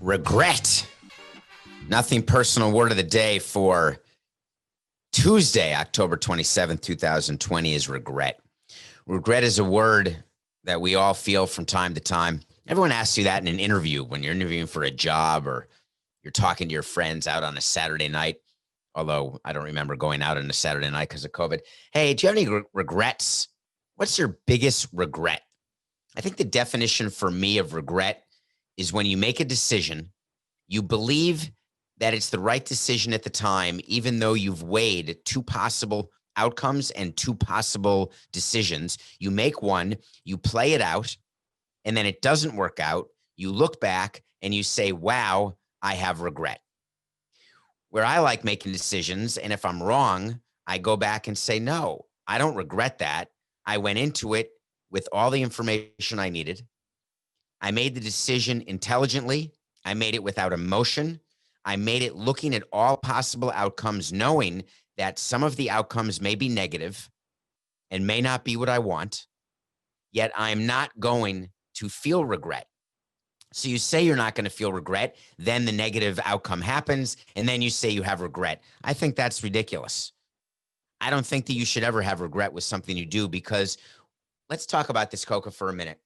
Regret. Nothing personal word of the day for Tuesday, October 27th, 2020 is regret. Regret is a word that we all feel from time to time. Everyone asks you that in an interview when you're interviewing for a job or you're talking to your friends out on a Saturday night. Although I don't remember going out on a Saturday night because of COVID. Hey, do you have any regrets? What's your biggest regret? I think the definition for me of regret is when you make a decision, you believe that it's the right decision at the time, even though you've weighed two possible outcomes and two possible decisions. You make one, you play it out, and then it doesn't work out. You look back and you say, wow, I have regret. Where I like making decisions, and if I'm wrong, I go back and say, no, I don't regret that. I went into it with all the information I needed. I made the decision intelligently. I made it without emotion. I made it looking at all possible outcomes, knowing that some of the outcomes may be negative and may not be what I want, yet I'm not going to feel regret. So you say you're not going to feel regret, then the negative outcome happens, and then you say you have regret. I think that's ridiculous. I don't think that you should ever have regret with something you do, because let's talk about this, Coca, for a minute.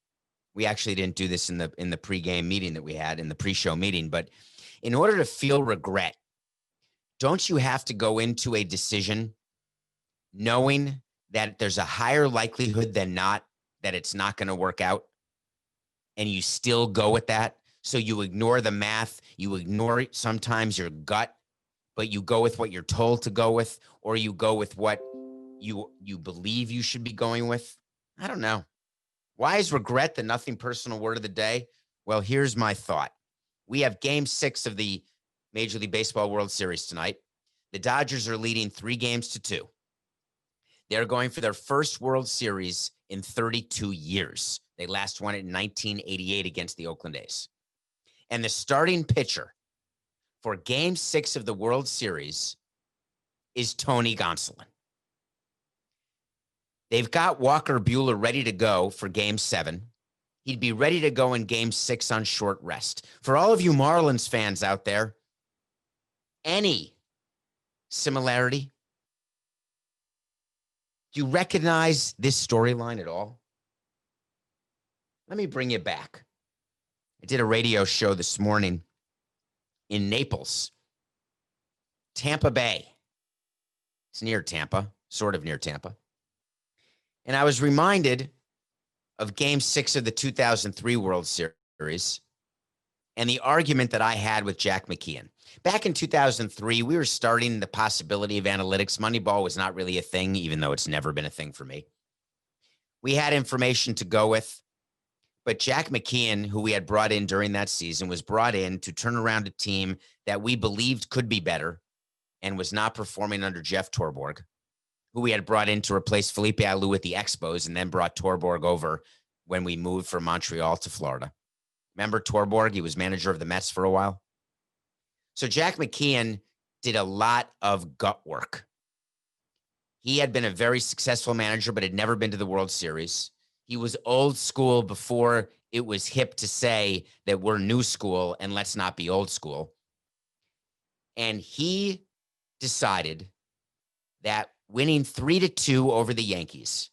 We actually didn't do this in the pregame meeting that we had, in the pre-show meeting, but in order to feel regret, don't you have to go into a decision knowing that there's a higher likelihood than not that it's not going to work out, and you still go with that? So you ignore the math, you ignore sometimes your gut, but you go with what you're told to go with, or you go with what you believe you should be going with. I don't know. Why is regret the nothing personal word of the day? Well, here's my thought. We have Game 6 of the Major League Baseball World Series tonight. The Dodgers are leading 3-2. They're going for their first World Series in 32 years. They last won it in 1988 against the Oakland A's. And the starting pitcher for Game 6 of the World Series is Tony Gonsolin. They've got Walker Buehler ready to go for Game 7. He'd be ready to go in Game 6 on short rest. For all of you Marlins fans out there, any similarity? Do you recognize this storyline at all? Let me bring you back. I did a radio show this morning in Naples, Tampa Bay. It's near Tampa, sort of near Tampa. And I was reminded of Game 6 of the 2003 World Series and the argument that I had with Jack McKeon. Back in 2003, we were starting the possibility of analytics. Moneyball was not really a thing, even though it's never been a thing for me. We had information to go with, but Jack McKeon, who we had brought in during that season, was brought in to turn around a team that we believed could be better and was not performing under Jeff Torborg, who we had brought in to replace Felipe Alou at the Expos, and then brought Torborg over when we moved from Montreal to Florida. Remember Torborg? He was manager of the Mets for a while. So Jack McKeon did a lot of gut work. He had been a very successful manager, but had never been to the World Series. He was old school before it was hip to say that we're new school and let's not be old school. And he decided that winning 3-2 over the Yankees,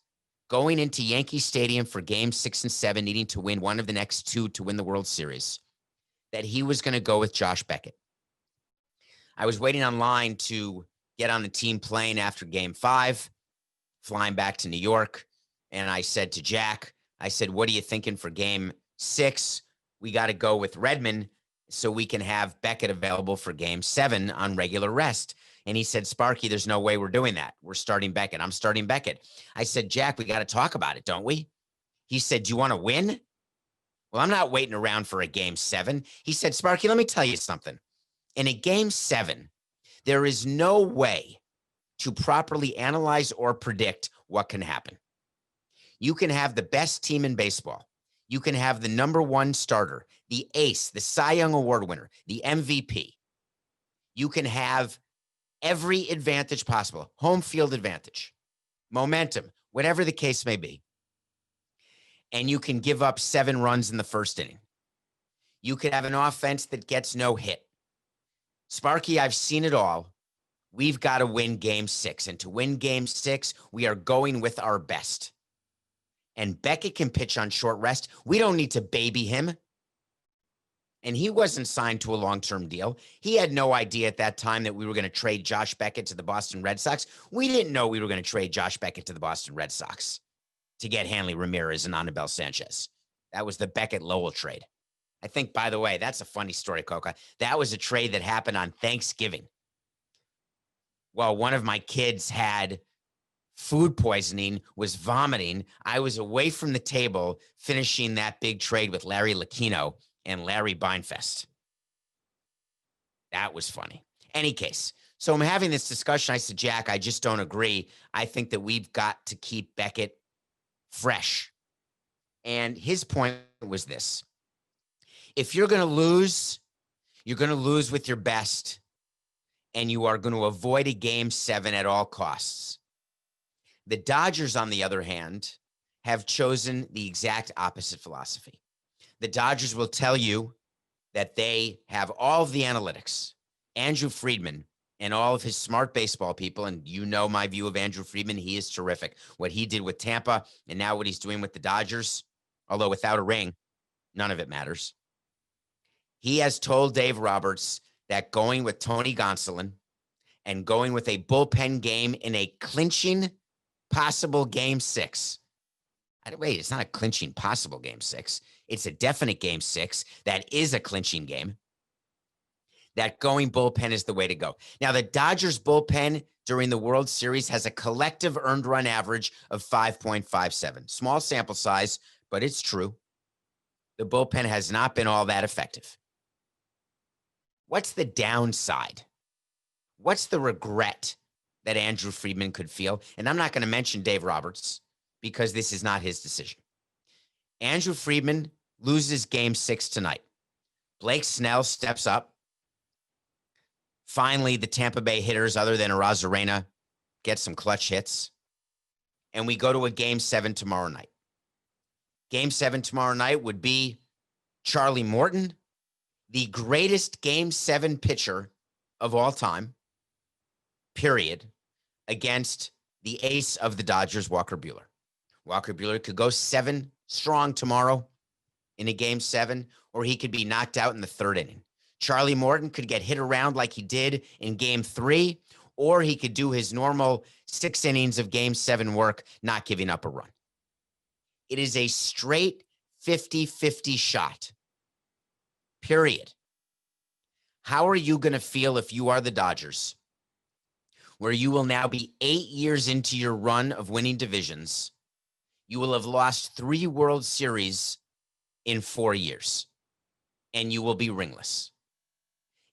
going into Yankee Stadium for Game 6 and 7, needing to win one of the next two to win the World Series, that he was going to go with Josh Beckett. I was waiting online to get on the team plane after Game 5, flying back to New York, and I said to Jack, I said, what are you thinking for Game 6? We got to go with Redmond so we can have Beckett available for Game 7 on regular rest. And he said, Sparky, there's no way we're doing that. We're starting Beckett. I'm starting Beckett. I said, Jack, we got to talk about it, don't we? He said, do you want to win? Well, I'm not waiting around for a Game 7. He said, Sparky, let me tell you something. In a Game 7, there is no way to properly analyze or predict what can happen. You can have the best team in baseball. You can have the number one starter, the ace, the Cy Young Award winner, the MVP. You can have every advantage possible, home field advantage, momentum, whatever the case may be. And you can give up 7 runs in the first inning. You could have an offense that gets no hit. Sparky, I've seen it all. We've got to win game 6. And to win game 6, we are going with our best. And Beckett can pitch on short rest. We don't need to baby him. And he wasn't signed to a long-term deal. He had no idea at that time that we were going to trade Josh Beckett to the Boston Red Sox. We didn't know we were going to trade Josh Beckett to the Boston Red Sox to get Hanley Ramirez and Anibal Sanchez. That was the Beckett-Lowell trade. I think, by the way, that's a funny story, Coca. That was a trade that happened on Thanksgiving. Well, one of my kids had food poisoning, was vomiting. I was away from the table finishing that big trade with Larry Lucchino and Larry Beinfest. That was funny. Any case, so I'm having this discussion. I said, Jack, I just don't agree. I think that we've got to keep Beckett fresh. And his point was this. If you're going to lose, you're going to lose with your best, and you are going to avoid a game 7 at all costs. The Dodgers, on the other hand, have chosen the exact opposite philosophy. The Dodgers will tell you that they have all of the analytics. Andrew Friedman and all of his smart baseball people, and you know my view of Andrew Friedman, he is terrific. What he did with Tampa and now what he's doing with the Dodgers, although without a ring, none of it matters. He has told Dave Roberts that going with Tony Gonsolin and going with a bullpen game in a clinching possible game 6. Wait, it's not a clinching possible game 6. It's a definite game 6 that is a clinching game. That going bullpen is the way to go. Now, the Dodgers bullpen during the World Series has a collective earned run average of 5.57. Small sample size, but it's true. The bullpen has not been all that effective. What's the downside? What's the regret that Andrew Friedman could feel? And I'm not going to mention Dave Roberts because this is not his decision. Andrew Friedman loses game 6 tonight. Blake Snell steps up. Finally, the Tampa Bay hitters, other than Arozarena, get some clutch hits. And we go to a game 7 tomorrow night. Game 7 tomorrow night would be Charlie Morton, the greatest game 7 pitcher of all time, period, against the ace of the Dodgers, Walker Buehler. Walker Buehler could go 7 strong tomorrow in a game 7, or he could be knocked out in the 3rd inning. Charlie Morton could get hit around like he did in game 3, or he could do his normal 6 innings of game 7 work, not giving up a run. It is a straight 50-50 shot, period. How are you going to feel if you are the Dodgers, where you will now be 8 years into your run of winning divisions? You will have lost 3 World Series in 4 years, and you will be ringless.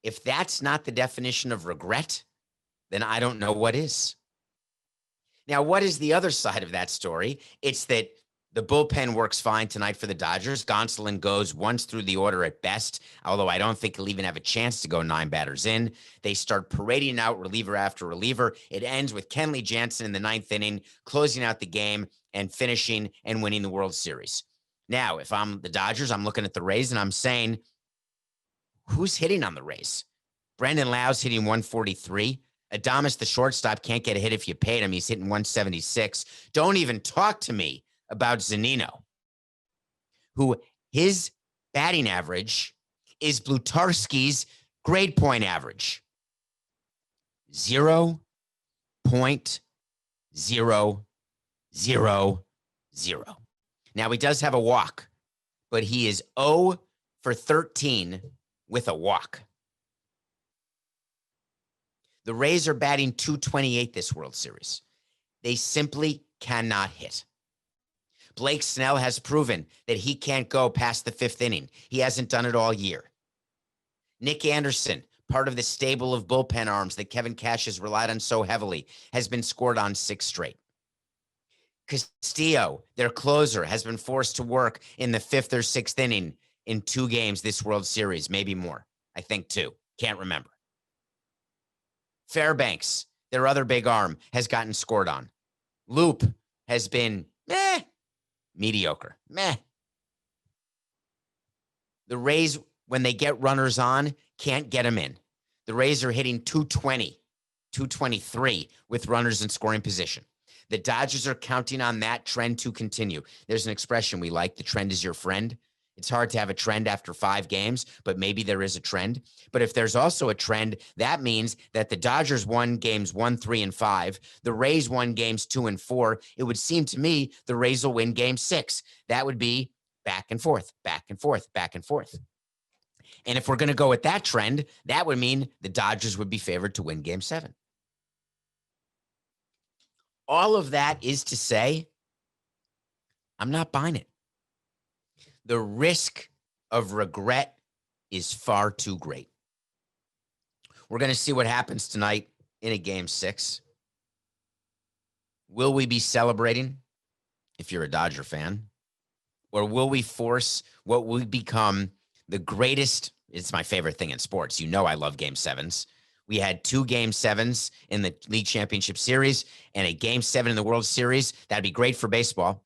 If that's not the definition of regret, then I don't know what is. Now, what is the other side of that story? It's that the bullpen works fine tonight for the Dodgers. Gonsolin goes once through the order at best, although I don't think he'll even have a chance to go 9 batters in. They start parading out reliever after reliever. It ends with Kenley Jansen in the 9th inning, closing out the game and finishing and winning the World Series. Now, if I'm the Dodgers, I'm looking at the Rays and I'm saying, who's hitting on the Rays? Brandon Lau's hitting 143. Adames, the shortstop, can't get a hit if you paid him. He's hitting 176. Don't even talk to me about Zunino, who his batting average is Blutarski's grade point average. 0.000. Now, he does have a walk, but he is 0 for 13 with a walk. The Rays are batting .228 this World Series. They simply cannot hit. Blake Snell has proven that he can't go past the 5th inning. He hasn't done it all year. Nick Anderson, part of the stable of bullpen arms that Kevin Cash has relied on so heavily, has been scored on 6 straight. Castillo, their closer, has been forced to work in the 5th or 6th inning in 2 games this World Series, maybe more. I think 2. Can't remember. Fairbanks, their other big arm, has gotten scored on. Loop has been mediocre. The Rays, when they get runners on, can't get them in. The Rays are hitting 220, 223 with runners in scoring position. The Dodgers are counting on that trend to continue. There's an expression we like, the trend is your friend. It's hard to have a trend after 5 games, but maybe there is a trend. But if there's also a trend, that means that the Dodgers won games 1, 3, and 5. The Rays won games 2 and 4. It would seem to me the Rays will win game 6. That would be back and forth, back and forth, back and forth. And if we're going to go with that trend, that would mean the Dodgers would be favored to win game 7. All of that is to say, I'm not buying it. The risk of regret is far too great. We're going to see what happens tonight in a game 6. Will we be celebrating if you're a Dodger fan? Or will we force what will become the greatest? It's my favorite thing in sports. You know I love game 7s. We had 2 game 7s in the league championship series and a game 7 in the World Series. That'd be great for baseball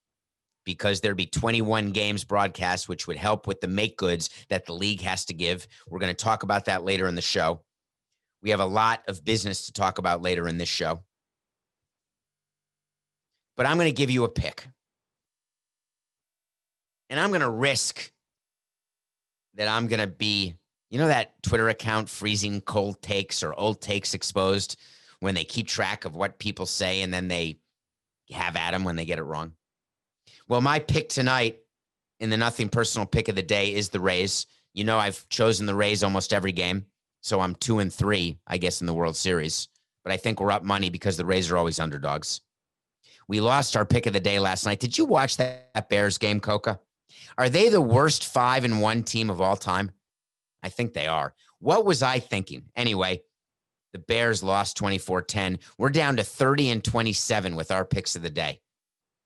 because there'd be 21 games broadcast, which would help with the make goods that the league has to give. We're going to talk about that later in the show. We have a lot of business to talk about later in this show. But I'm going to give you a pick. And I'm going to risk that I'm going to be, you know, that Twitter account, Freezing Cold Takes or Old Takes Exposed, when they keep track of what people say and then they have at them when they get it wrong. Well, my pick tonight in the Nothing Personal pick of the day is the Rays. You know, I've chosen the Rays almost every game. So I'm 2 and 3, I guess, in the World Series. But I think we're up money because the Rays are always underdogs. We lost our pick of the day last night. Did you watch that Bears game, Coca? Are they the worst 5-1 team of all time? I think they are. What was I thinking? Anyway, the Bears lost 24-10. We're down to 30-27 with our picks of the day.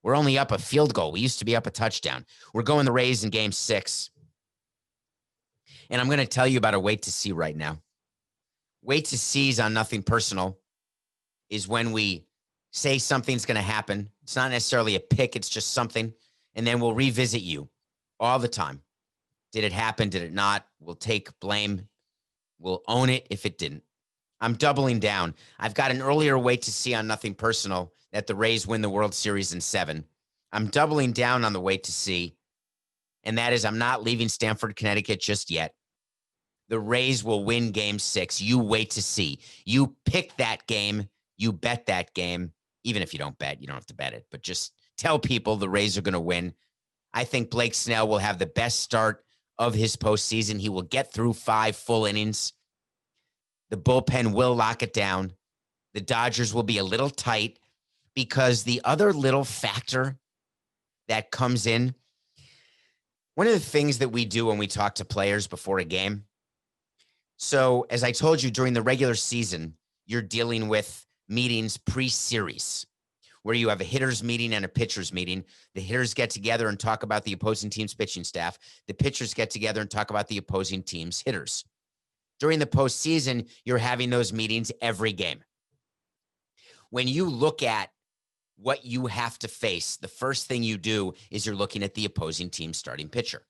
We're only up a field goal. We used to be up a touchdown. We're going the Rays in game 6. And I'm going to tell you about a wait to see right now. Wait to see's on Nothing Personal is when we say something's going to happen. It's not necessarily a pick. It's just something. And then we'll revisit you all the time. Did it happen? Did it not? We'll take blame. We'll own it if it didn't. I'm doubling down. I've got an earlier wait to see on Nothing Personal that the Rays win the World Series in 7. I'm doubling down on the wait to see, and that is I'm not leaving Stamford, Connecticut just yet. The Rays will win game 6. You wait to see. You pick that game. You bet that game. Even if you don't bet, you don't have to bet it, but just tell people the Rays are going to win. I think Blake Snell will have the best start of his postseason. He will get through 5 full innings. The bullpen will lock it down. The Dodgers will be a little tight because the other little factor that comes in, one of the things that we do when we talk to players before a game. So as I told you, during the regular season, you're dealing with meetings pre-series where you have a hitter's meeting and a pitcher's meeting. The hitters get together and talk about the opposing team's pitching staff. The pitchers get together and talk about the opposing team's hitters. During the postseason, you're having those meetings every game. When you look at what you have to face, the first thing you do is you're looking at the opposing team's starting pitcher.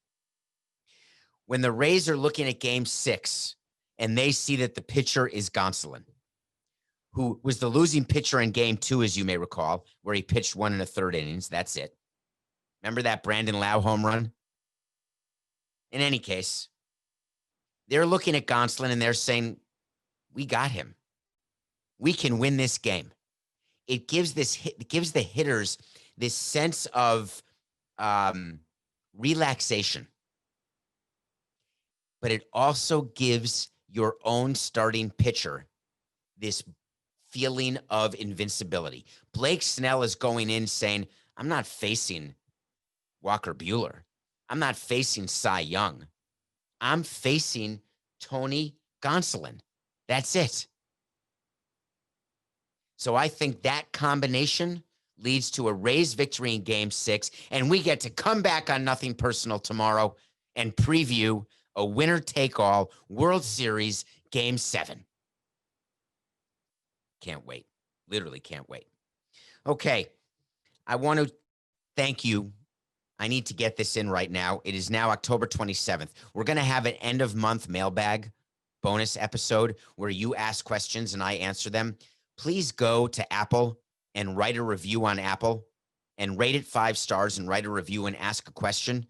When the Rays are looking at game 6 and they see that the pitcher is Gonsolin, who was the losing pitcher in game 2, as you may recall, where he pitched 1 1/3 innings. That's it. Remember that Brandon Lau home run? In any case, they're looking at Gonsolin and they're saying, we got him. We can win this game. It gives the hitters this sense of relaxation. But it also gives your own starting pitcher this feeling of invincibility. Blake Snell is going in saying, I'm not facing Walker Buehler. I'm not facing Cy Young. I'm facing Tony Gonsolin. That's it. So I think that combination leads to a Rays victory in game 6, and we get to come back on Nothing Personal tomorrow and preview a winner-take-all World Series game 7. Can't wait. Literally can't wait. Okay. I want to thank you. I need to get this in right now. It is now October 27th. We're going to have an end of month mailbag bonus episode where you ask questions and I answer them. Please go to Apple and write a review on Apple and rate it 5 stars and write a review and ask a question.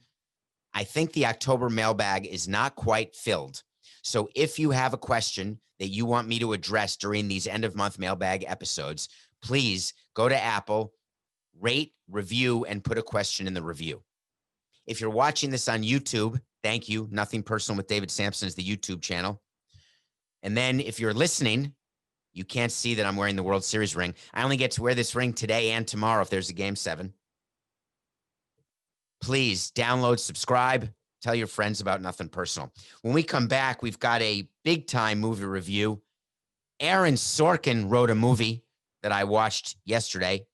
I think the October mailbag is not quite filled. So if you have a question that you want me to address during these end of month mailbag episodes, please go to Apple, rate, review, and put a question in the review. If you're watching this on YouTube, thank you. Nothing Personal with David Samson is the YouTube channel. And then if you're listening, you can't see that I'm wearing the World Series ring. I only get to wear this ring today and tomorrow if there's a Game 7. Please download, subscribe, tell your friends about Nothing Personal. When we come back, we've got a big-time movie review. Aaron Sorkin wrote a movie that I watched yesterday,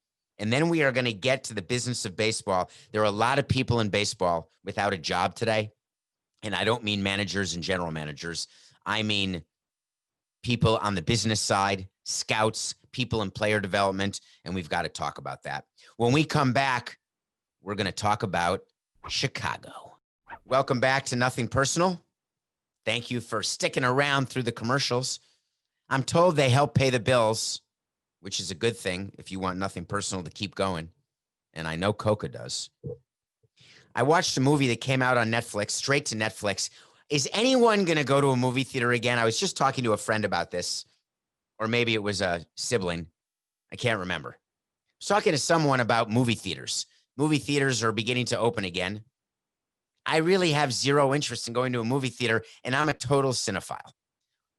and then we are going to get to the business of baseball. There are a lot of people in baseball without a job today, and I don't mean managers and general managers. I mean people on the business side, scouts, people in player development, and we've got to talk about that. When we come back, we're going to talk about Chicago. Welcome back to Nothing Personal. Thank you for sticking around through the commercials. I'm told they help pay the bills, which is a good thing if you want Nothing Personal to keep going. And I know Coca does. I watched a movie that came out on Netflix, straight to Netflix. Is anyone going to go to a movie theater again? I was just talking to a friend about this, or maybe it was a sibling. I can't remember. I was talking to someone about movie theaters. Movie theaters are beginning to open again. I really have zero interest in going to a movie theater, and I'm a total cinephile.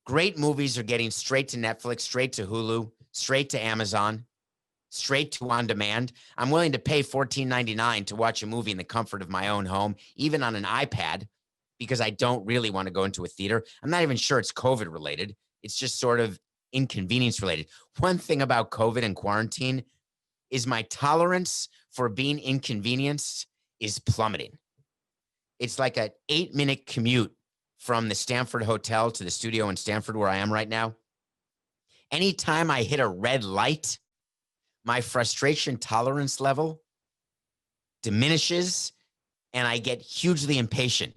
Great movies are getting straight to Netflix, straight to Hulu, straight to Amazon, straight to on demand. I'm willing to pay $14.99 to watch a movie in the comfort of my own home, even on an iPad, because I don't really want to go into a theater. I'm not even sure it's COVID related. It's just sort of inconvenience related. One thing about COVID and quarantine is my tolerance for being inconvenienced is plummeting. It's like an 8-minute commute from the Stanford Hotel to the studio in Stanford where I am right now. Anytime I hit a red light, my frustration tolerance level diminishes and I get hugely impatient.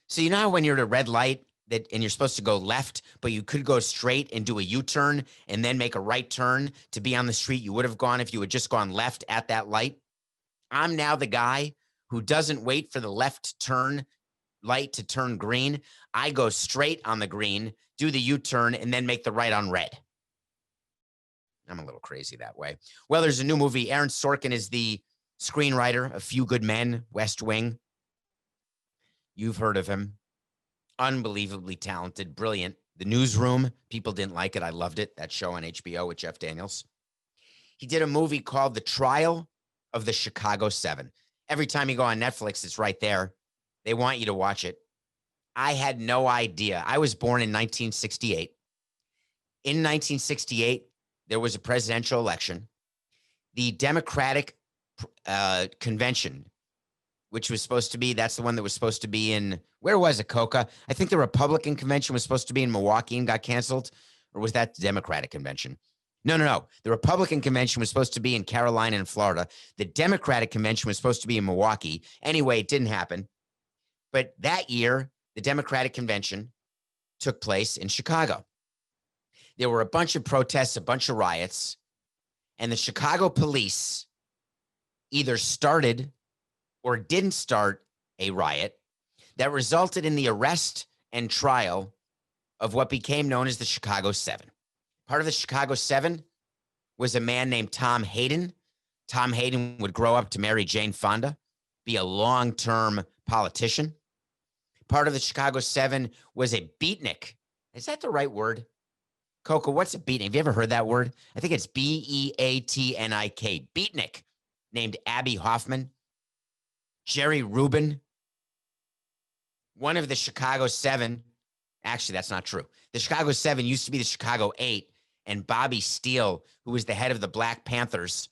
So you know how when you're at a red light and you're supposed to go left, but you could go straight and do a U-turn and then make a right turn to be on the street you would have gone if you had just gone left at that light? I'm now the guy who doesn't wait for the left turn light to turn green. I go straight on the green, do the U-turn, and then make the right on red. I'm a little crazy that way. Well, there's a new movie. Aaron Sorkin is the screenwriter, A Few Good Men, West Wing. You've heard of him. Unbelievably talented, brilliant. The Newsroom, people didn't like it. I loved it. That show on HBO with Jeff Daniels. He did a movie called The Trial of the Chicago 7. Every time you go on Netflix, it's right there. They want you to watch it. I had no idea. I was born in 1968. In 1968, there was a presidential election. The Democratic convention, which was supposed to be, that's the one that was supposed to be in, where was it, Coca? I think the Republican convention was supposed to be in Milwaukee and got canceled. Or was that the Democratic convention? No. The Republican convention was supposed to be in Carolina and Florida. The Democratic convention was supposed to be in Milwaukee. Anyway, it didn't happen. But that year, the Democratic convention took place in Chicago. There were a bunch of protests, a bunch of riots, and the Chicago police either started or didn't start a riot that resulted in the arrest and trial of what became known as the Chicago 7. Part of the Chicago 7 was a man named Tom Hayden. Tom Hayden would grow up to marry Jane Fonda, be a long-term politician. Part of the Chicago 7 was a beatnik. Is that the right word? Coco, what's a beatnik? Have you ever heard that word? I think it's Beatnik. Beatnik, named Abby Hoffman. Jerry Rubin, one of the Chicago 7. Actually, that's not true. The Chicago 7 used to be the Chicago 8, and Bobby Steele, who was the head of the Black Panthers,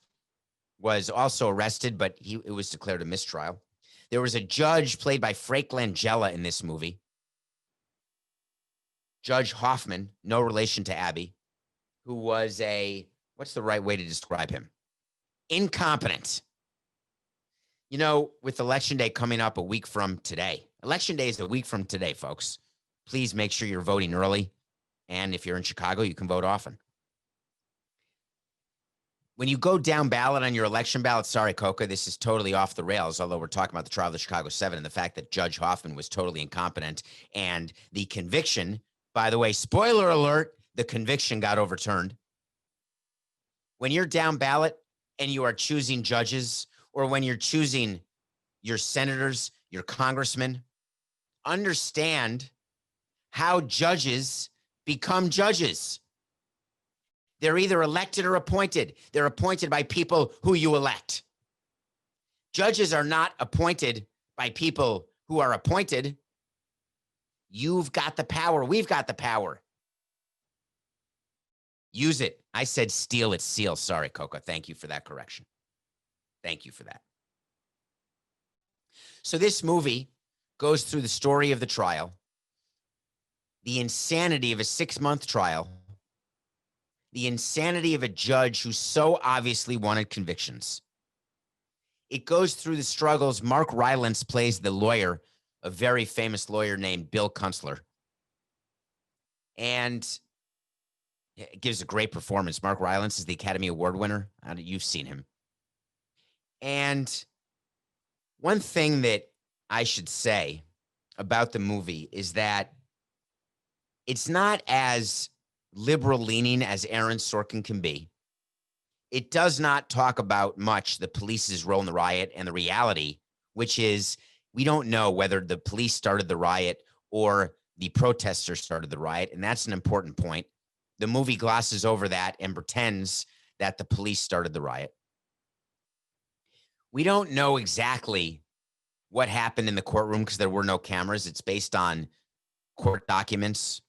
was also arrested, but it was declared a mistrial. There was a judge played by Frank Langella in this movie. Judge Hoffman, no relation to Abby, who was what's the right way to describe him? Incompetent. You know, with Election Day coming up a week from today, Election Day is a week from today, folks. Please make sure you're voting early. And if you're in Chicago, you can vote often. When you go down ballot on your election ballot, sorry, Coca, this is totally off the rails, although we're talking about the trial of the Chicago 7 and the fact that Judge Hoffman was totally incompetent. And the conviction, by the way, spoiler alert, the conviction got overturned. When you're down ballot and you are choosing judges, or when you're choosing your senators, your congressmen, understand how judges become judges. They're either elected or appointed. They're appointed by people who you elect. Judges are not appointed by people who are appointed. You've got the power. We've got the power. Use it. I said steal it, seal. Sorry, Coca. Thank you for that correction. Thank you for that. So this movie goes through the story of the trial, the insanity of a 6-month trial, the insanity of a judge who so obviously wanted convictions. It goes through the struggles. Mark Rylance plays the lawyer, a very famous lawyer named Bill Kunstler. And it gives a great performance. Mark Rylance is the Academy Award winner. You've seen him. And one thing that I should say about the movie is that it's not as liberal leaning as Aaron Sorkin can be. It does not talk about much the police's role in the riot and the reality, which is we don't know whether the police started the riot or the protesters started the riot. And that's an important point. The movie glosses over that and pretends that the police started the riot. We don't know exactly what happened in the courtroom because there were no cameras. It's based on court documents.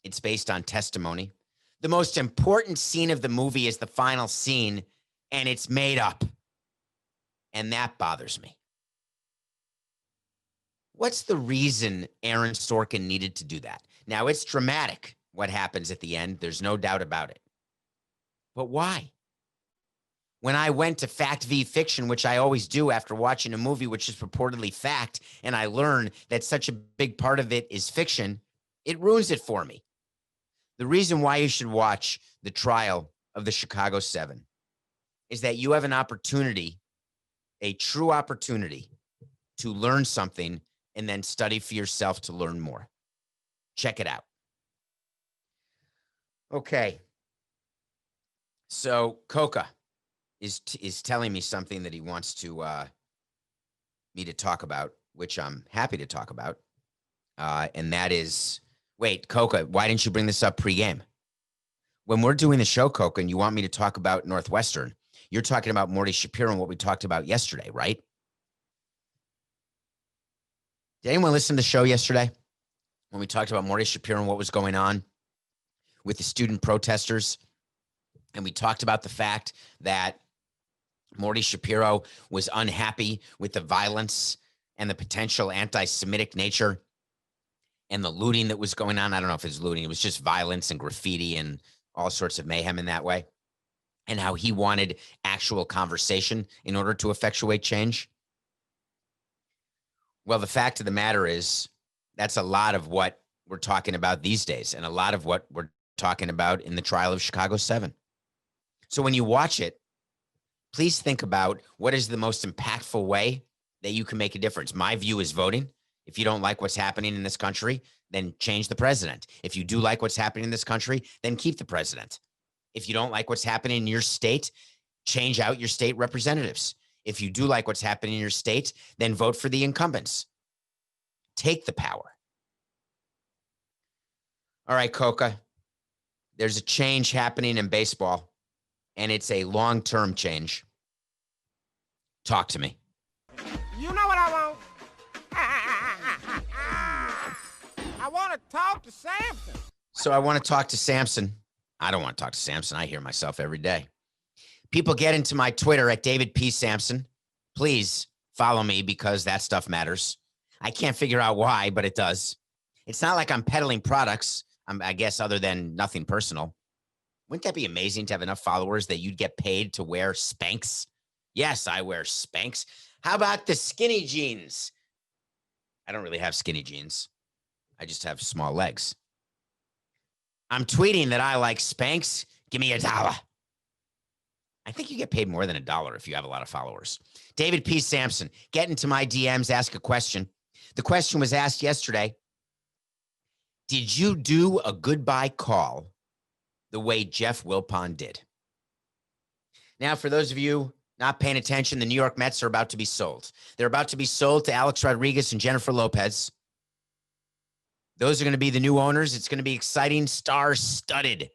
It's based on testimony. The most important scene of the movie is the final scene, and it's made up. And that bothers me. What's the reason Aaron Sorkin needed to do that? Now, it's dramatic what happens at the end. There's no doubt about it. But why? When I went to Fact v. Fiction, which I always do after watching a movie which is purportedly fact, and I learn that such a big part of it is fiction, it ruins it for me. The reason why you should watch the trial of the Chicago 7 is that you have an opportunity, a true opportunity, to learn something and then study for yourself to learn more. Check it out. Okay. So Coca is telling me something that he wants to me to talk about, which I'm happy to talk about. And that is, wait, Coca, why didn't you bring this up pregame? When we're doing the show, Coca, and you want me to talk about Northwestern, you're talking about Morty Shapiro and what we talked about yesterday, right? Did anyone listen to the show yesterday when we talked about Morty Shapiro and what was going on with the student protesters? And we talked about the fact that Morty Shapiro was unhappy with the violence and the potential anti-Semitic nature and the looting that was going on. I don't know if it's looting. It was just violence and graffiti and all sorts of mayhem in that way. And how he wanted actual conversation in order to effectuate change. Well, the fact of the matter is that's a lot of what we're talking about these days and a lot of what we're talking about in the trial of Chicago 7. So when you watch it, please think about what is the most impactful way that you can make a difference. My view is voting. If you don't like what's happening in this country, then change the president. If you do like what's happening in this country, then keep the president. If you don't like what's happening in your state, change out your state representatives. If you do like what's happening in your state, then vote for the incumbents. Take the power. All right, Coca, there's a change happening in baseball, and it's a long-term change. Talk to me. You know what I want? I want to talk to Samson. So I want to talk to Samson. I don't want to talk to Samson. I hear myself every day. People get into my Twitter at David P. Samson. Please follow me because that stuff matters. I can't figure out why, but it does. It's not like I'm peddling products, I guess, other than nothing personal. Wouldn't that be amazing to have enough followers that you'd get paid to wear Spanx Yes, I wear Spanx. How about the skinny jeans? I don't really have skinny jeans. I just have small legs. I'm tweeting that I like Spanx. Give me $1. I think you get paid more than $1 if you have a lot of followers. David P. Samson, get into my DMs, ask a question. The question was asked yesterday. Did you do a goodbye call the way Jeff Wilpon did? Now, for those of you not paying attention, the New York Mets are about to be sold. They're about to be sold to Alex Rodriguez and Jennifer Lopez. Those are going to be the new owners. It's going to be exciting, star-studded.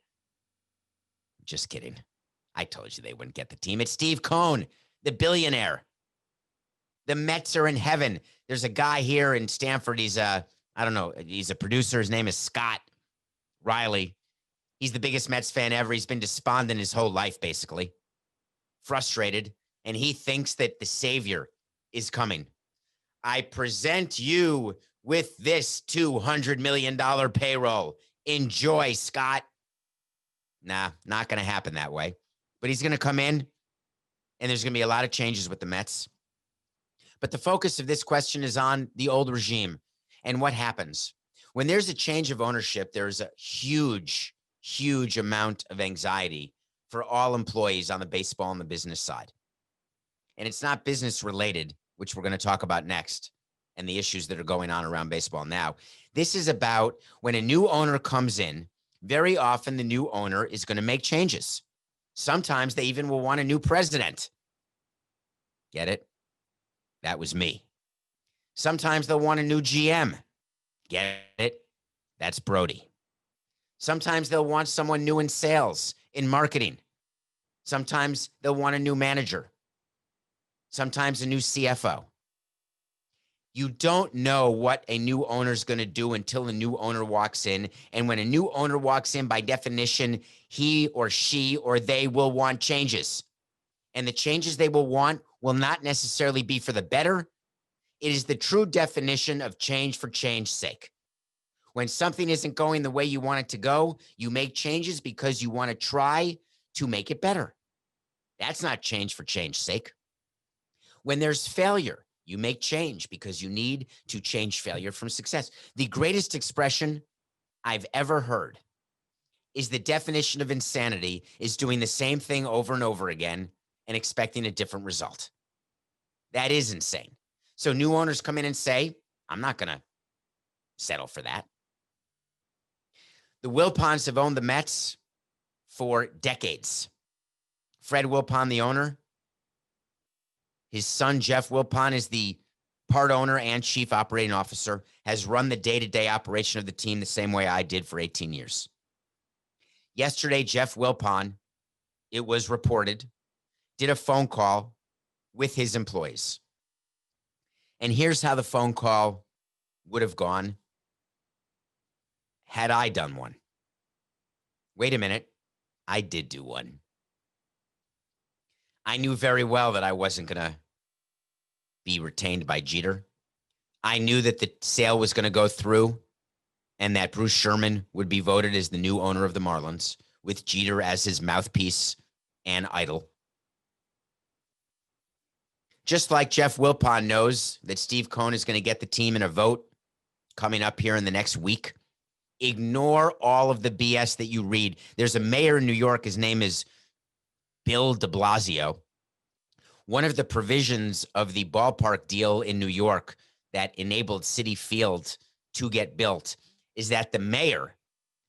Just kidding. I told you they wouldn't get the team. It's Steve Cohen, the billionaire. The Mets are in heaven. There's a guy here in Stanford. He's a producer. His name is Scott Riley. He's the biggest Mets fan ever. He's been despondent his whole life, basically. Frustrated. And he thinks that the savior is coming. I present you with this $200 million payroll. Enjoy, Scott. Nah, not going to happen that way. But he's going to come in, and there's going to be a lot of changes with the Mets. But the focus of this question is on the old regime and what happens. When there's a change of ownership, there's a huge, huge amount of anxiety for all employees on the baseball and the business side. And it's not business related, which we're going to talk about next, and the issues that are going on around baseball now. This is about when a new owner comes in, very often the new owner is going to make changes. Sometimes they even will want a new president. Get it? That was me. Sometimes they'll want a new GM. Get it? That's Brody. Sometimes they'll want someone new in sales, in marketing. Sometimes they'll want a new manager. Sometimes a new CFO. You don't know what a new owner is going to do until a new owner walks in. And when a new owner walks in, by definition, he or she or they will want changes. And the changes they will want will not necessarily be for the better. It is the true definition of change for change's sake. When something isn't going the way you want it to go, you make changes because you want to try to make it better. That's not change for change's sake. When there's failure, you make change because you need to change failure from success. The greatest expression I've ever heard is the definition of insanity is doing the same thing over and over again and expecting a different result. That is insane. So new owners come in and say, I'm not going to settle for that. The Wilpons have owned the Mets for decades. Fred Wilpon, the owner. His son, Jeff Wilpon, is the part owner and chief operating officer, has run the day-to-day operation of the team the same way I did for 18 years. Yesterday, Jeff Wilpon, it was reported, did a phone call with his employees. And here's how the phone call would have gone had I done one. Wait a minute. I did do one. I knew very well that I wasn't going to be retained by Jeter. I knew that the sale was going to go through and that Bruce Sherman would be voted as the new owner of the Marlins with Jeter as his mouthpiece and idol. Just like Jeff Wilpon knows that Steve Cohen is going to get the team in a vote coming up here in the next week. Ignore all of the BS that you read. There's a mayor in New York. His name is Bill de Blasio. One of the provisions of the ballpark deal in New York that enabled Citi Field to get built is that the mayor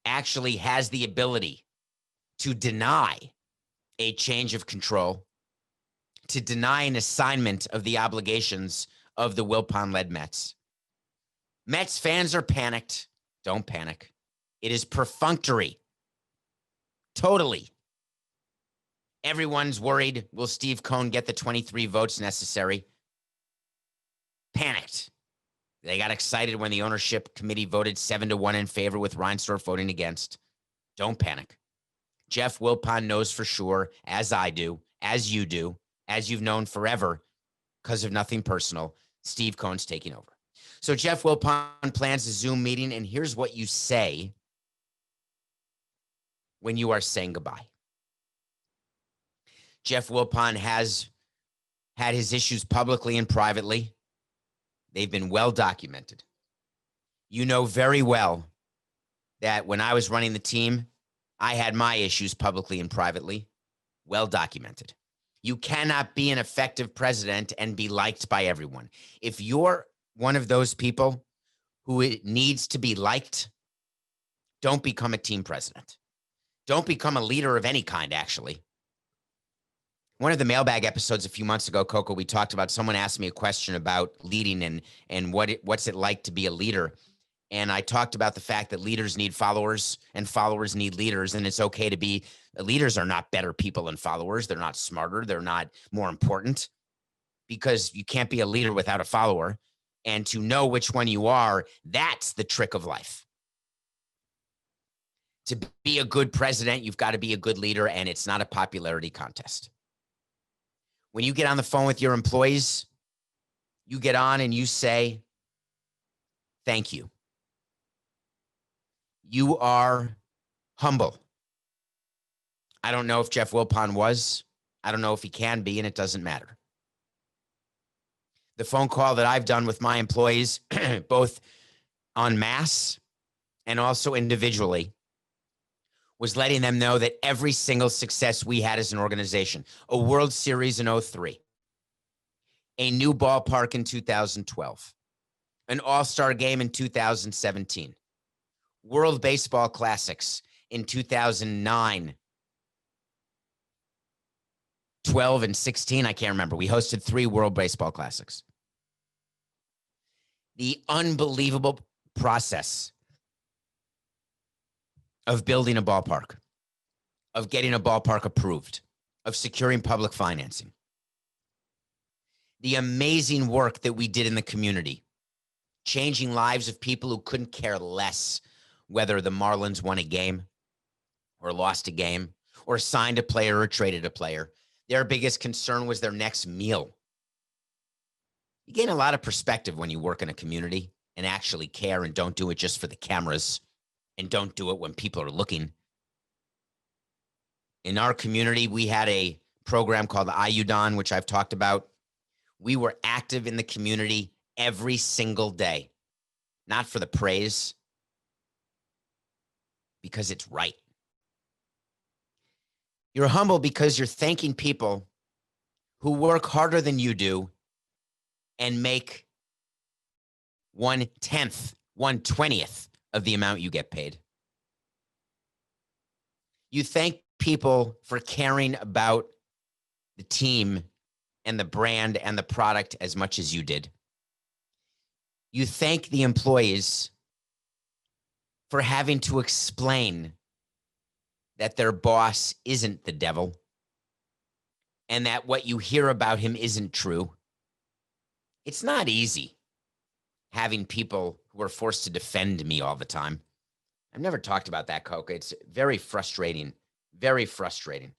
actually has the ability to deny a change of control, to deny an assignment of the obligations of the Wilpon-led Mets. Mets fans are panicked. Don't panic. It is perfunctory. Totally. Everyone's worried. Will Steve Cohen get the 23 votes necessary? Panicked. They got excited when the ownership committee voted 7-1 in favor with Reinsdorf voting against. Don't panic. Jeff Wilpon knows for sure, as I do, as you do, as you've known forever, because of nothing personal, Steve Cohen's taking over. So Jeff Wilpon plans a Zoom meeting, and here's what you say when you are saying goodbye. Jeff Wilpon has had his issues publicly and privately. They've been well documented. You know very well that when I was running the team, I had my issues publicly and privately, well documented. You cannot be an effective president and be liked by everyone. If you're one of those people who needs to be liked, don't become a team president. Don't become a leader of any kind, actually. One of the mailbag episodes a few months ago, Coco, we talked about, someone asked me a question about leading and what's it like to be a leader. And I talked about the fact that leaders need followers and followers need leaders. And it's okay to be, leaders are not better people than followers. They're not smarter. They're not more important, because you can't be a leader without a follower. And to know which one you are, that's the trick of life. To be a good president, you've got to be a good leader, and it's not a popularity contest. When you get on the phone with your employees, you get on and you say, thank you. You are humble. I don't know if Jeff Wilpon was. I don't know if he can be, and it doesn't matter. The phone call that I've done with my employees, both en masse and also individually, was letting them know that every single success we had as an organization, a World Series in 2003, a new ballpark in 2012, an all-star game in 2017, World Baseball Classics in 2009, 12 and 16, I can't remember. We hosted 3 World Baseball Classics. The unbelievable process of building a ballpark, of getting a ballpark approved, of securing public financing. The amazing work that we did in the community, changing lives of people who couldn't care less whether the Marlins won a game or lost a game or signed a player or traded a player. Their biggest concern was their next meal. You gain a lot of perspective when you work in a community and actually care and don't do it just for the cameras and don't do it when people are looking. In our community, we had a program called IUDON, which I've talked about. We were active in the community every single day, not for the praise, because it's right. You're humble because you're thanking people who work harder than you do and make 1/10, 1/20th of the amount you get paid. You thank people for caring about the team and the brand and the product as much as you did. You thank the employees for having to explain that their boss isn't the devil and that what you hear about him isn't true. It's not easy having people who are forced to defend me all the time. I've never talked about that, Coca. It's very frustrating, very frustrating.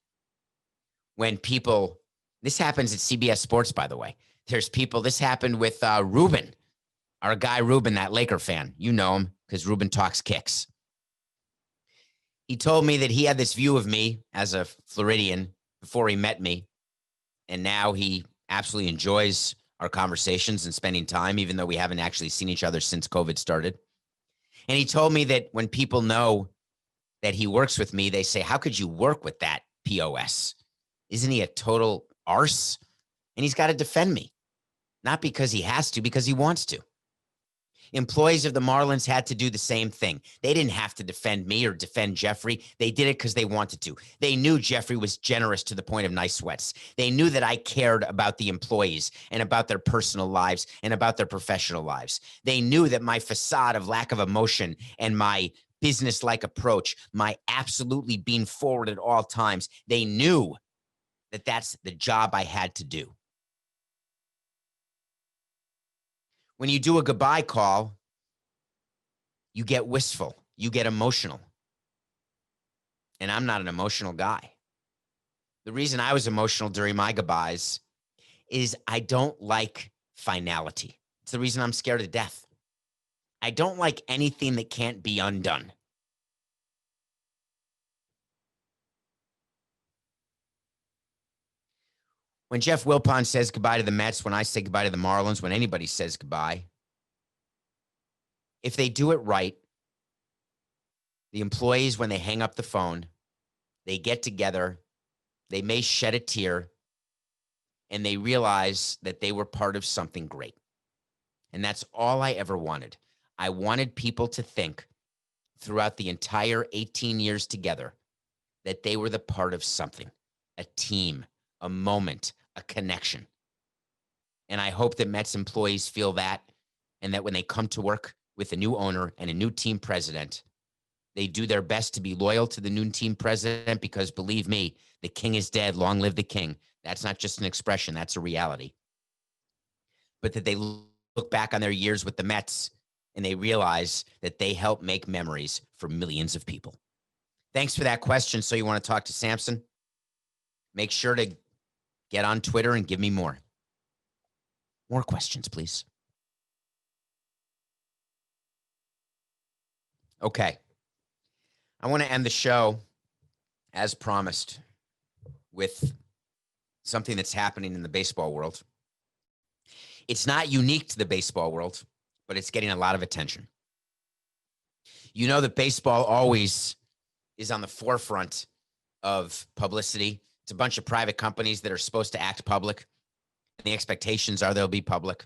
When people, this happens at CBS Sports, by the way. There's people, this happened with Ruben, our guy Ruben, that Laker fan. You know him because Ruben talks kicks. He told me that he had this view of me as a Floridian before he met me, and now he absolutely enjoys our conversations and spending time, even though we haven't actually seen each other since COVID started. And he told me that when people know that he works with me, they say, how could you work with that POS? Isn't he a total arse? And he's got to defend me, not because he has to, because he wants to. Employees of the Marlins had to do the same thing. They didn't have to defend me or defend Jeffrey. They did it because they wanted to. They knew Jeffrey was generous to the point of nice sweats. They knew that I cared about the employees and about their personal lives and about their professional lives. They knew that my facade of lack of emotion and my business-like approach, my absolutely being forward at all times, they knew that that's the job I had to do. When you do a goodbye call, you get wistful, you get emotional. And I'm not an emotional guy. The reason I was emotional during my goodbyes is I don't like finality. It's the reason I'm scared of death. I don't like anything that can't be undone. When Jeff Wilpon says goodbye to the Mets, when I say goodbye to the Marlins, when anybody says goodbye, if they do it right, the employees, when they hang up the phone, they get together, they may shed a tear, and they realize that they were part of something great. And that's all I ever wanted. I wanted people to think throughout the entire 18 years together that they were the part of something, a team, a moment, a connection. And I hope that Mets employees feel that, and that when they come to work with a new owner and a new team president, they do their best to be loyal to the new team president, because believe me, the king is dead. Long live the king. That's not just an expression. That's a reality. But that they look back on their years with the Mets and they realize that they helped make memories for millions of people. Thanks for that question. So you want to talk to Samson? Make sure to get on Twitter and give me more. More questions, please. Okay. I want to end the show, as promised, with something that's happening in the baseball world. It's not unique to the baseball world, but it's getting a lot of attention. You know that baseball always is on the forefront of publicity. It's a bunch of private companies that are supposed to act public, and the expectations are they'll be public.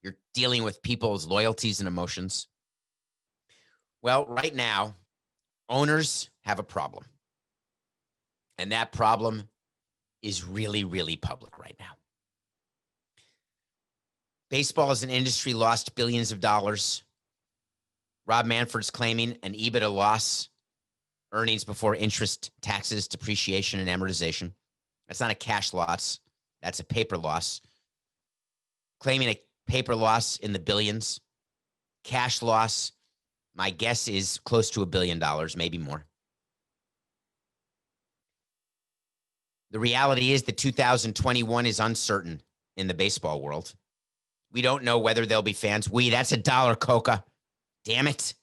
You're dealing with people's loyalties and emotions. Well, right now, owners have a problem. And that problem is really, really public right now. Baseball as an industry lost billions of dollars. Rob Manfred's claiming an EBITDA loss, earnings before interest, taxes, depreciation, and amortization. That's not a cash loss. That's a paper loss. Claiming a paper loss in the billions. Cash loss, my guess is close to $1 billion, maybe more. The reality is that 2021 is uncertain in the baseball world. We don't know whether there'll be fans. That's $1, Coca. Damn it.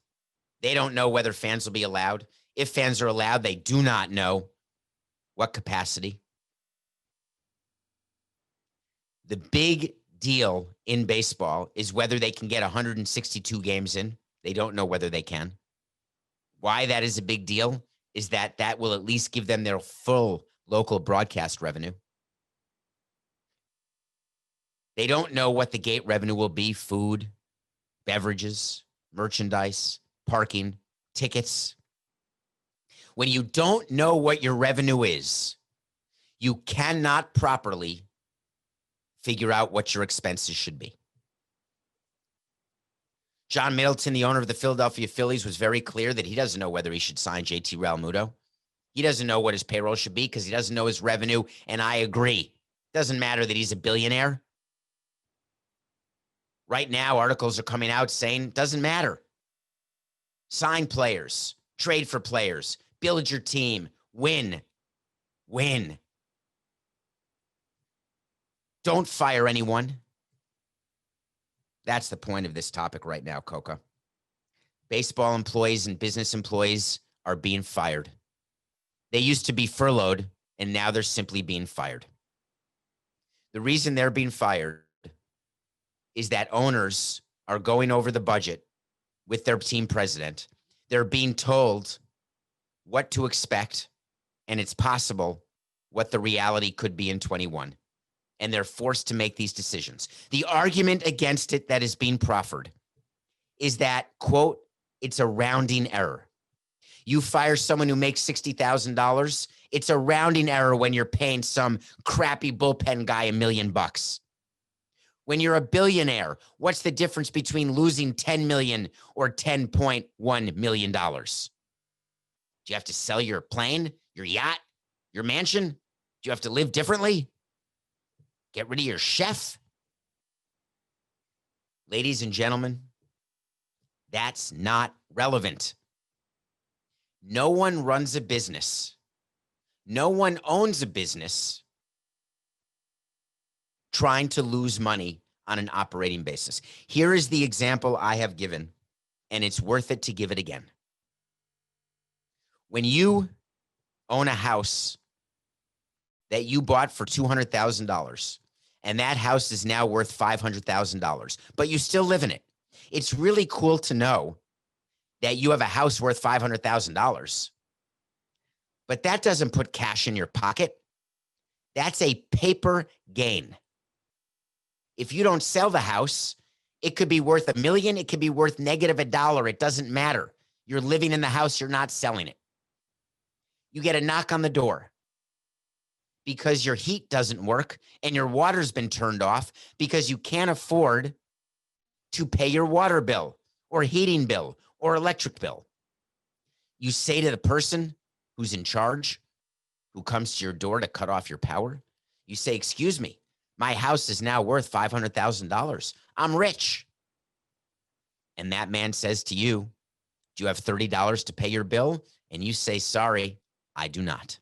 They don't know whether fans will be allowed. If fans are allowed, they do not know what capacity. The big deal in baseball is whether they can get 162 games in. They don't know whether they can. Why that is a big deal is that that will at least give them their full local broadcast revenue. They don't know what the gate revenue will be: food, beverages, merchandise, parking, tickets. When you don't know what your revenue is, you cannot properly figure out what your expenses should be. John Middleton, the owner of the Philadelphia Phillies, was very clear that he doesn't know whether he should sign JT Realmuto. He doesn't know what his payroll should be because he doesn't know his revenue, and I agree. Doesn't matter that he's a billionaire. Right now, articles are coming out saying doesn't matter. Sign players, trade for players, build your team, win. Don't fire anyone. That's the point of this topic right now, Coca. Baseball employees and business employees are being fired. They used to be furloughed, and now they're simply being fired. The reason they're being fired is that owners are going over the budget with their team president. They're being told what to expect, and it's possible what the reality could be in 21. And they're forced to make these decisions. The argument against it that is being proffered is that, quote, it's a rounding error. You fire someone who makes $60,000, it's a rounding error when you're paying some crappy bullpen guy $1 million. When you're a billionaire, what's the difference between losing $10 million or $10.1 million? Do you have to sell your plane, your yacht, your mansion? Do you have to live differently? Get rid of your chef? Ladies and gentlemen, that's not relevant. No one runs a business. No one owns a business trying to lose money on an operating basis. Here is the example I have given, and it's worth it to give it again. When you own a house that you bought for $200,000, and that house is now worth $500,000, but you still live in it. It's really cool to know that you have a house worth $500,000, but that doesn't put cash in your pocket. That's a paper gain. If you don't sell the house, it could be worth $1 million. It could be worth negative $1. It doesn't matter. You're living in the house. You're not selling it. You get a knock on the door because your heat doesn't work and your water's been turned off because you can't afford to pay your water bill or heating bill or electric bill. You say to the person who's in charge, who comes to your door to cut off your power, you say, "Excuse me, my house is now worth $500,000. I'm rich." And that man says to you, "Do you have $30 to pay your bill?" And you say, "Sorry, I do not."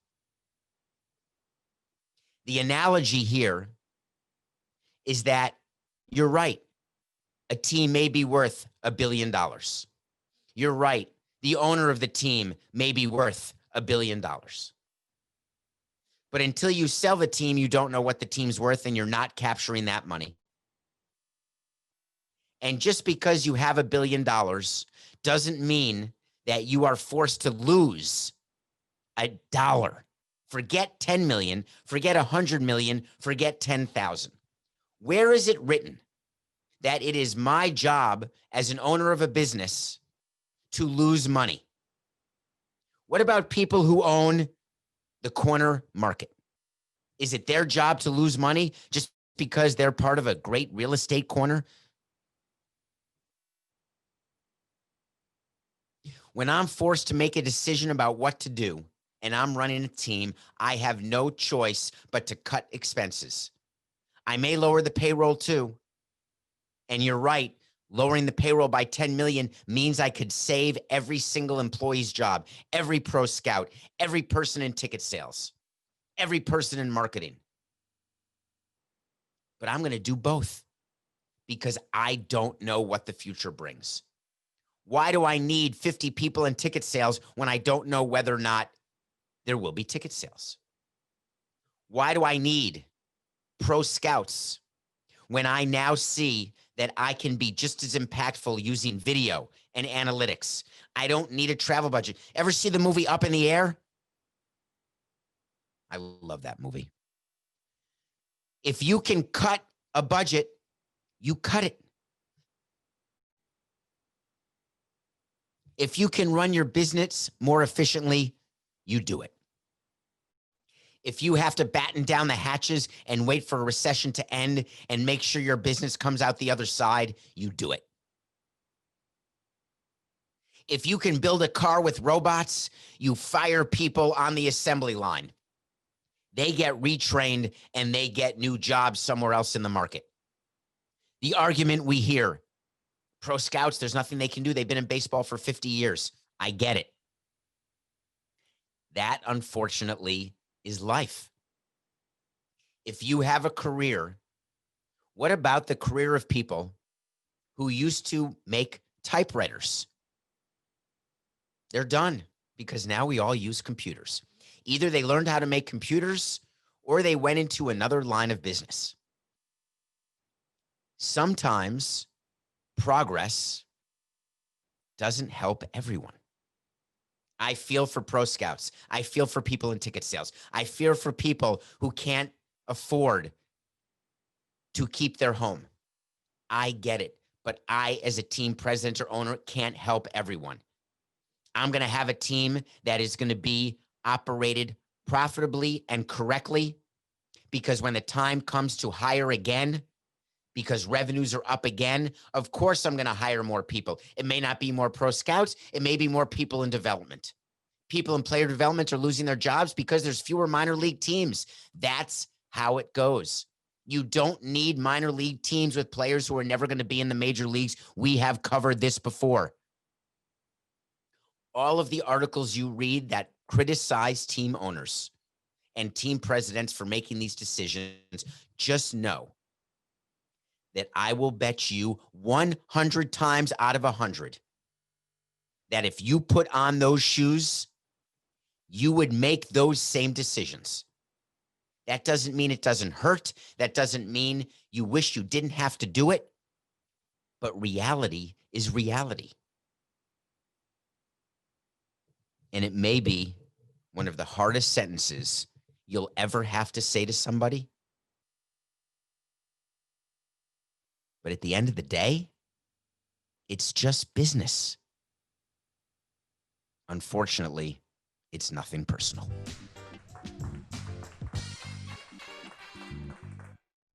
The analogy here is that you're right. A team may be worth $1 billion. You're right. The owner of the team may be worth $1 billion. But until you sell the team, you don't know what the team's worth, and you're not capturing that money. And just because you have $1 billion doesn't mean that you are forced to lose $1. Forget 10 million, forget 100 million, forget 10,000. Where is it written that it is my job as an owner of a business to lose money? What about people who own the corner market? Is it their job to lose money just because they're part of a great real estate corner? When I'm forced to make a decision about what to do and I'm running a team, I have no choice but to cut expenses. I may lower the payroll too. And you're right, lowering the payroll by 10 million means I could save every single employee's job, every pro scout, every person in ticket sales, every person in marketing. But I'm going to do both because I don't know what the future brings. Why do I need 50 people in ticket sales when I don't know whether or not there will be ticket sales? Why do I need pro scouts when I now see that I can be just as impactful using video and analytics? I don't need a travel budget. Ever see the movie Up in the Air? I love that movie. If you can cut a budget, you cut it. If you can run your business more efficiently, you do it. If you have to batten down the hatches and wait for a recession to end and make sure your business comes out the other side, you do it. If you can build a car with robots, you fire people on the assembly line. They get retrained and they get new jobs somewhere else in the market. The argument we hear, pro scouts, there's nothing they can do. They've been in baseball for 50 years. I get it. That, unfortunately, is life. If you have a career, what about the career of people who used to make typewriters? They're done because now we all use computers. Either they learned how to make computers or they went into another line of business. Sometimes progress doesn't help everyone. I feel for pro scouts. I feel for people in ticket sales. I feel for people who can't afford to keep their home. I get it, but I, as a team president or owner, can't help everyone. I'm going to have a team that is going to be operated profitably and correctly, because when the time comes to hire again, because revenues are up again, of course I'm going to hire more people. It may not be more pro scouts. It may be more people in development. People in player development are losing their jobs because there's fewer minor league teams. That's how it goes. You don't need minor league teams with players who are never going to be in the major leagues. We have covered this before. All of the articles you read that criticize team owners and team presidents for making these decisions, just know that I will bet you 100 times out of 100 that if you put on those shoes, you would make those same decisions. That doesn't mean it doesn't hurt. That doesn't mean you wish you didn't have to do it. But reality is reality. And it may be one of the hardest sentences you'll ever have to say to somebody. But at the end of the day, it's just business. Unfortunately, it's nothing personal.